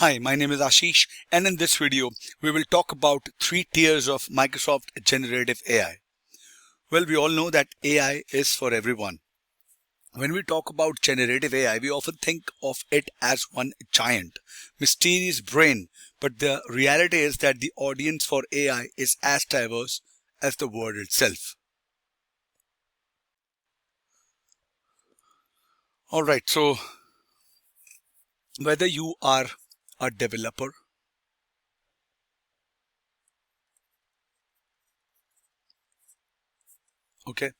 Hi, my name is Ashish, and in this video, we will talk about 3 tiers of Microsoft Generative AI. Well, we all know that AI is for everyone. When we talk about generative AI, we often think of it as one giant, mysterious brain, but the reality is that the audience for AI is as diverse as the word itself. Alright, so whether you are a developer, okay,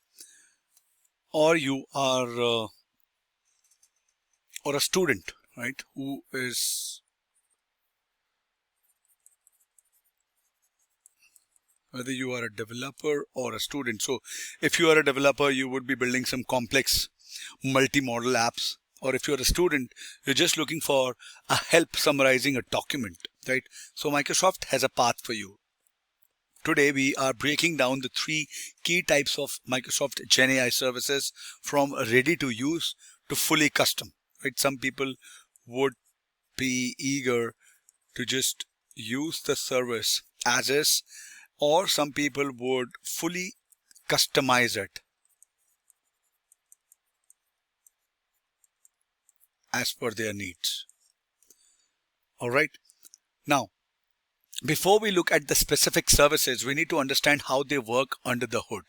or you are or a student, right, whether you are a developer or a student. So if you are a developer, you would be building some complex multi-model apps, or if you're a student, you're just looking for a help summarizing a document, right? So Microsoft has a path for you. Today we are breaking down the 3 key types of Microsoft Gen AI services, from ready to use to fully custom, right? Some people would be eager to just use the service as is, or some people would fully customize it as per their needs. All right. Now, before we look at the specific services, we need to understand how they work under the hood.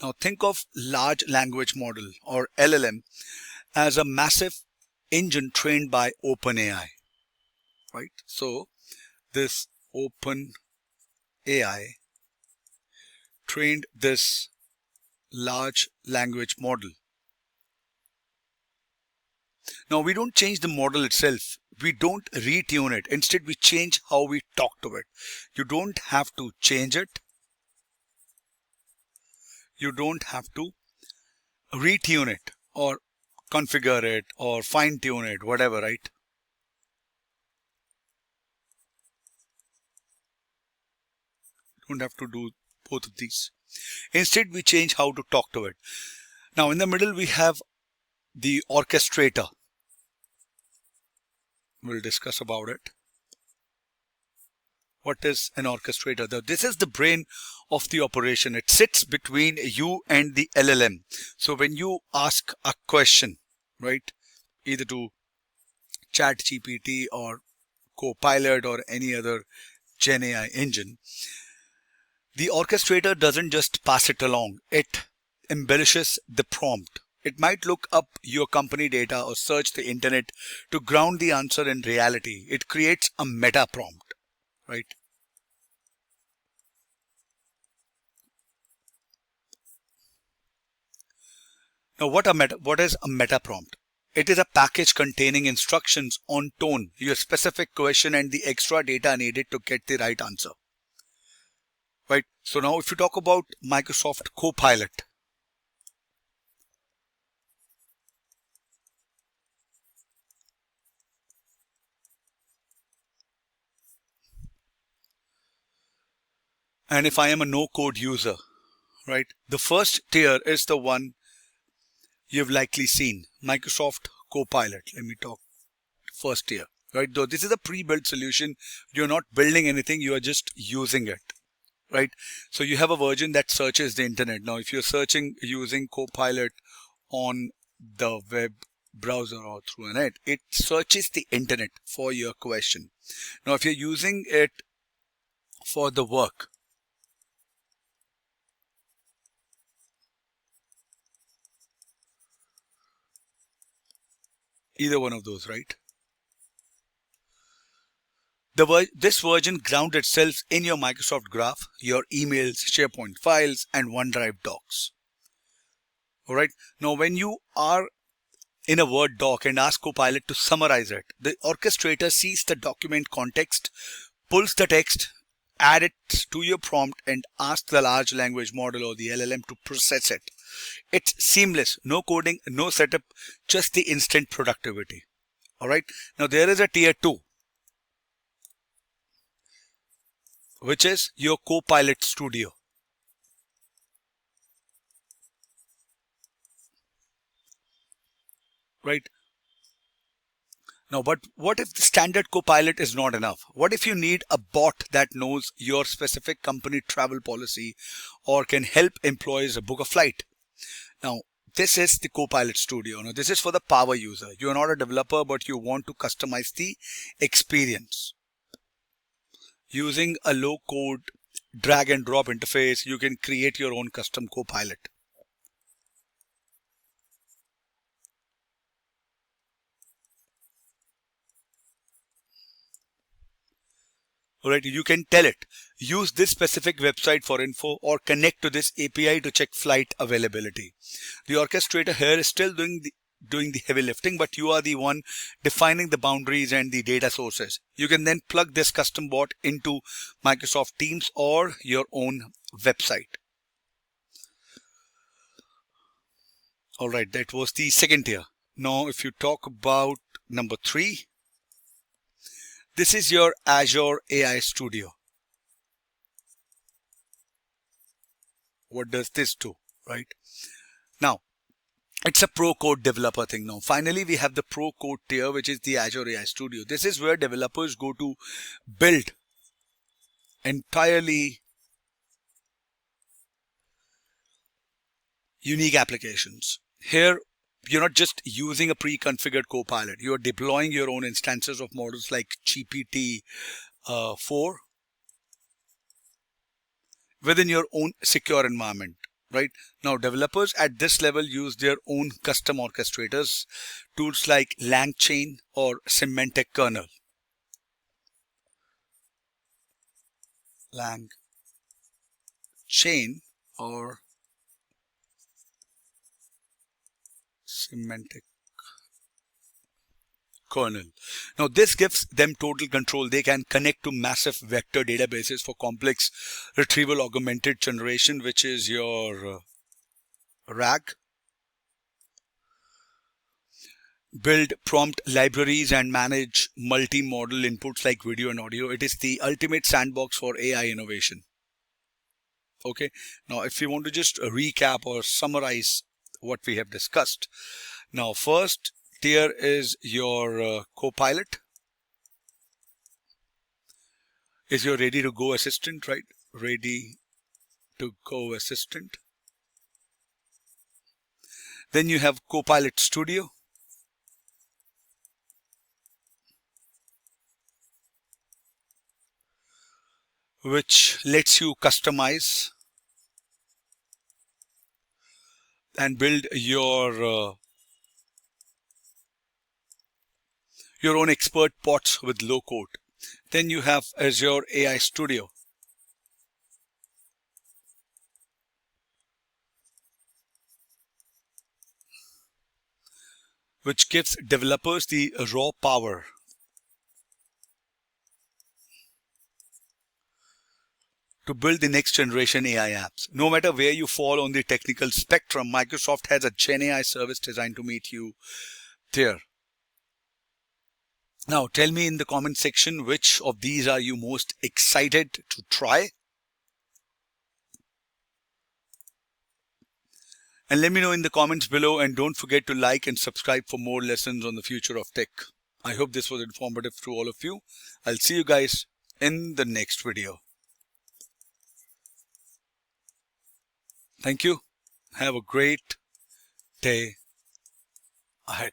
Now, think of large language model, or LLM, as a massive engine trained by OpenAI, right? So this OpenAI trained this large language model. Now, we don't change the model itself. We don't retune it. Instead, we change how we talk to it. You don't have to change it. You don't have to retune it or configure it or fine tune it, whatever, right? You don't have to do both of these. Instead, we change how to talk to it. Now, in the middle, we have the orchestrator. We'll discuss about it. What is an orchestrator? This is the brain of the operation. It sits between you and the LLM. So when you ask a question, right, either to ChatGPT or Copilot or any other Gen AI engine, the orchestrator doesn't just pass it along. It embellishes the prompt. It might look up your company data or search the internet to ground the answer in reality. It creates a meta prompt, right? Now, what is a meta prompt? It is a package containing instructions on tone, your specific question, and the extra data needed to get the right answer, right? So now if you talk about Microsoft Copilot, and if I am a no-code user, right, the first tier is the one you've likely seen, Microsoft Copilot. Let me talk first tier, right? Though this is a pre-built solution, you're not building anything, you are just using it, right? So you have a version that searches the internet. Now, if you're searching using Copilot on the web browser or through a net, it searches the internet for your question. Now, if you're using it for the work, either one of those, right? This version grounds itself in your Microsoft Graph, your emails, SharePoint files, and OneDrive docs. All right. Now, when you are in a Word doc and ask Copilot to summarize it, the orchestrator sees the document context, pulls the text, add it to your prompt, and ask the large language model or the LLM to process it. It's seamless, no coding, no setup, just the instant productivity. All right. Now there is a tier 2, which is your Copilot Studio. Right. Now, but what if the standard Copilot is not enough? What if you need a bot that knows your specific company travel policy or can help employees book a flight? Now, this is the Copilot Studio. Now, this is for the power user. You are not a developer, but you want to customize the experience. Using a low-code drag and drop interface, you can create your own custom Copilot. Alright, you can tell it, use this specific website for info or connect to this API to check flight availability. The orchestrator here is still doing the heavy lifting, but you are the one defining the boundaries and the data sources. You can then plug this custom bot into Microsoft Teams or your own website. Alright, that was the second tier. Now, if you talk about number 3, this is your Azure AI Studio. What does this do, right? Now, it's a pro code developer thing now. Finally, we have the pro code tier, which is the Azure AI Studio. This is where developers go to build entirely unique applications. Here, you're not just using a pre-configured Copilot. You're deploying your own instances of models like GPT-4 within your own secure environment, right? Now, developers at this level use their own custom orchestrators, tools like LangChain or Semantic Kernel. LangChain or Semantic Kernel. Now, this gives them total control. They can connect to massive vector databases for complex retrieval augmented generation, which is your RAG. Build prompt libraries and manage multi-modal inputs like video and audio. It is the ultimate sandbox for AI innovation. Okay. Now, if you want to just recap or summarize what we have discussed. Now, first tier is your Copilot. Is your ready to go assistant, right? Ready to go assistant. Then you have Copilot Studio. Which lets you customize and build your own expert bots with low code. Then you have Azure AI Studio, which gives developers the raw power to build the next generation AI apps. No matter where you fall on the technical spectrum, Microsoft has a Gen AI service designed to meet you there. Now, tell me in the comment section, which of these are you most excited to try? And let me know in the comments below, and don't forget to like and subscribe for more lessons on the future of tech. I hope this was informative to all of you. I'll see you guys in the next video. Thank you. Have a great day ahead.